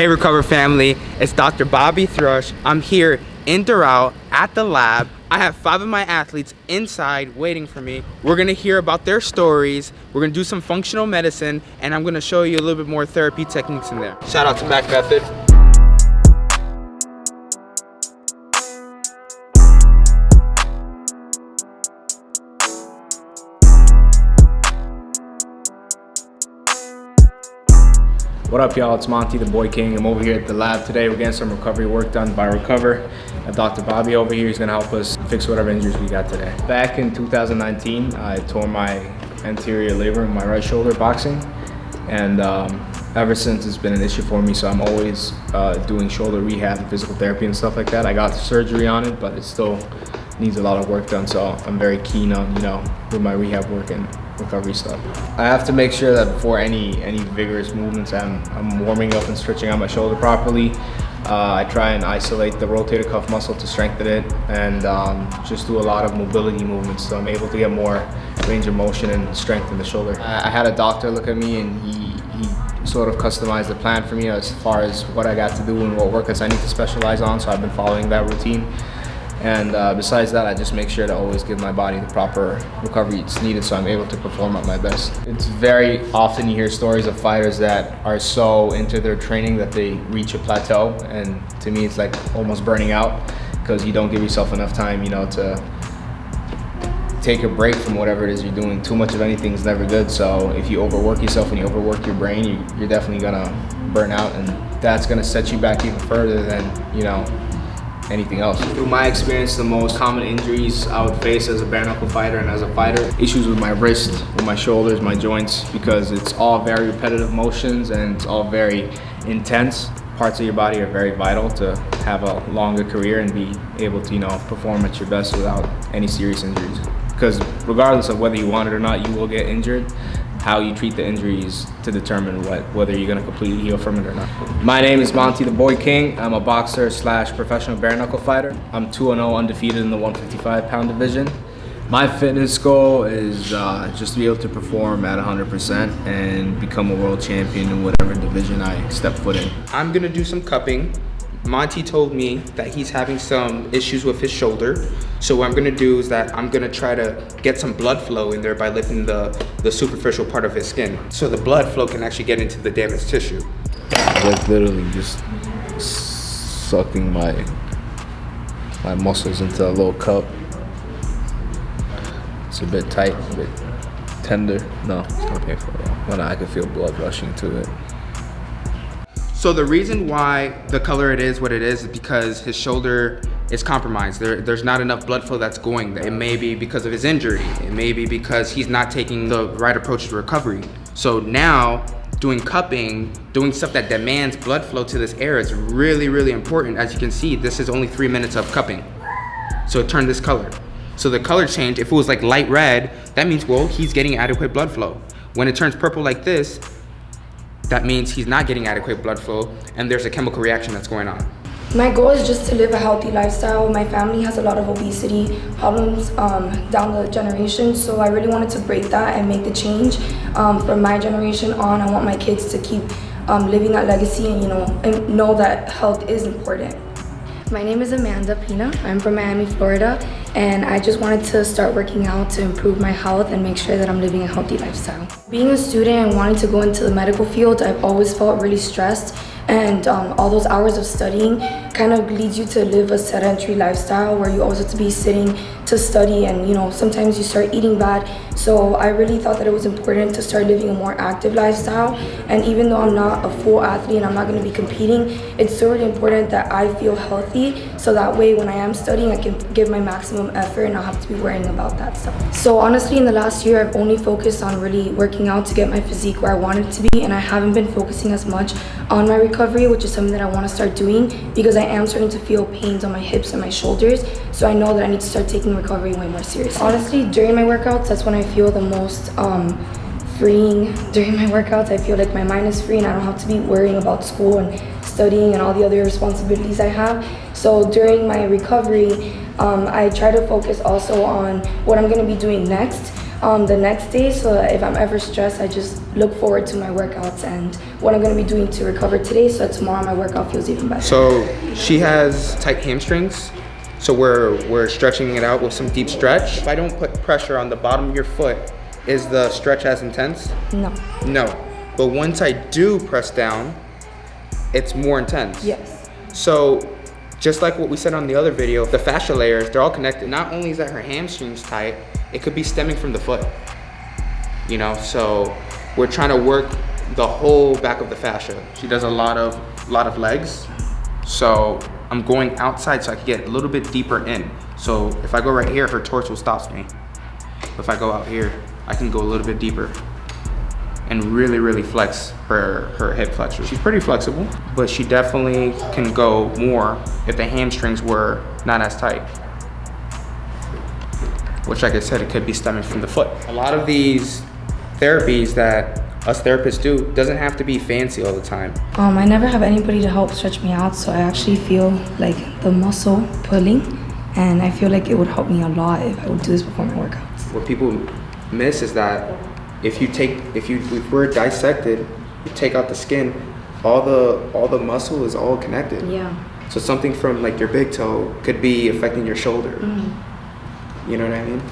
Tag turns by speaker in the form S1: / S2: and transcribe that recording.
S1: Hey Recover family, it's Dr. Bobby Thrush. I'm here in Doral at the lab. I have 5 of my athletes inside waiting for me. We're gonna hear about their stories. We're gonna do some functional medicine, and I'm gonna show you a little bit more therapy techniques in there. Shout out to Mac Method.
S2: What up, y'all? It's Monty The Boy King. I'm over here at the lab today. We're getting some recovery work done by Recover. Dr. Bobby over here is going to help us fix whatever injuries we got today. Back in 2019, I tore my anterior labrum in my right shoulder boxing. And ever since, it's been an issue for me. So I'm always doing shoulder rehab and physical therapy and stuff like that. I got surgery on it, but it still needs a lot of work done. So I'm very keen on, with my rehab work and recovery stuff. I have to make sure that before any vigorous movements, I'm warming up and stretching out my shoulder properly. I try and isolate the rotator cuff muscle to strengthen it, and just do a lot of mobility movements so I'm able to get more range of motion and strength in the shoulder. I had a doctor look at me, and he sort of customized the plan for me as far as what I got to do and what workouts I need to specialize on, so I've been following that routine. And besides that, I just make sure to always give my body the proper recovery it's needed so I'm able to perform at my best. It's very often you hear stories of fighters that are so into their training that they reach a plateau, and to me it's like almost burning out because you don't give yourself enough time, to take a break from whatever it is you're doing. Too much of anything is never good, so if you overwork yourself and you overwork your brain, you're definitely gonna burn out, and that's gonna set you back even further than, anything else. Through my experience, the most common injuries I would face as a bare knuckle fighter and as a fighter, issues with my wrist, with my shoulders, my joints, because it's all very repetitive motions and it's all very intense. Parts of your body are very vital to have a longer career and be able to, perform at your best without any serious injuries. Because regardless of whether you want it or not, you will get injured. How you treat the injuries to determine whether you're gonna completely heal from it or not. My name is Monty The Boy King. I'm a boxer / professional bare knuckle fighter. I'm 2-0 undefeated in the 155-pound division. My fitness goal is just to be able to perform at 100% and become a world champion in whatever division I step foot in.
S1: I'm gonna do some cupping. Monty told me that he's having some issues with his shoulder. So what I'm gonna do is that I'm gonna try to get some blood flow in there by lifting the superficial part of his skin. So the blood flow can actually get into the damaged tissue.
S3: Like literally just sucking my muscles into a little cup. It's a bit tight, a bit tender. No, it's not painful at all. But I can feel blood rushing to it.
S1: So the reason why the color it is what it is because his shoulder is compromised. There's not enough blood flow that's going there. It may be because of his injury. It may be because he's not taking the right approach to recovery. So now, doing cupping, doing stuff that demands blood flow to this area is really, really important. As you can see, this is only 3 minutes of cupping. So it turned this color. So the color change, if it was like light red, that means, well, he's getting adequate blood flow. When it turns purple like this, that means he's not getting adequate blood flow, and there's a chemical reaction that's going on.
S4: My goal is just to live a healthy lifestyle. My family has a lot of obesity problems down the generation, so I really wanted to break that and make the change from my generation on. I want my kids to keep living that legacy and know that health is important. My name is Amanda Pina. I'm from Miami, Florida, and I just wanted to start working out to improve my health and make sure that I'm living a healthy lifestyle. Being a student and wanting to go into the medical field, I've always felt really stressed, and all those hours of studying kind of leads you to live a sedentary lifestyle where you always have to be sitting to study, and sometimes you start eating bad. So I really thought that it was important to start living a more active lifestyle, and even though I'm not a full athlete and I'm not going to be competing, it's still really important that I feel healthy, so that way when I am studying I can give my maximum effort and not have to be worrying about that stuff. So honestly, in the last year I've only focused on really working out to get my physique where I want it to be, and I haven't been focusing as much on my recovery, which is something that I want to start doing because I am starting to feel pains on my hips and my shoulders, so I know that I need to start taking recovery way more seriously. Honestly, during my workouts, that's when I feel the most freeing. During my workouts, I feel like my mind is free and I don't have to be worrying about school and studying and all the other responsibilities I have. So during my recovery, I try to focus also on what I'm going to be doing next. the next day, so that if I'm ever stressed, I just look forward to my workouts and what I'm going to be doing to recover today, so that tomorrow my workout feels even better.
S1: So she has tight hamstrings, so we're stretching it out with some deep stretch. If I don't put pressure on the bottom of your foot, is the stretch as intense?
S4: No.
S1: No. But once I do press down, it's more intense.
S4: Yes.
S1: So just like what we said on the other video, the fascia layers, they're all connected. Not only is that her hamstrings tight, it could be stemming from the foot. You know, so we're trying to work the whole back of the fascia. She does a lot of legs. So I'm going outside so I can get a little bit deeper in. So if I go right here, her torso stops me. If I go out here, I can go a little bit deeper and really flex her hip flexors. She's pretty flexible, but she definitely can go more if the hamstrings were not as tight. Which, like I said, it could be stemming from the foot. A lot of these therapies that us therapists do doesn't have to be fancy all the time.
S4: I never have anybody to help stretch me out, so I actually feel like the muscle pulling, and I feel like it would help me a lot if I would do this before my workouts.
S1: What people miss is that if we're dissected, you take out the skin, all the muscle is all connected.
S4: Yeah.
S1: So something from like your big toe could be affecting your shoulder.
S4: Mm-hmm.
S1: You know what I mean?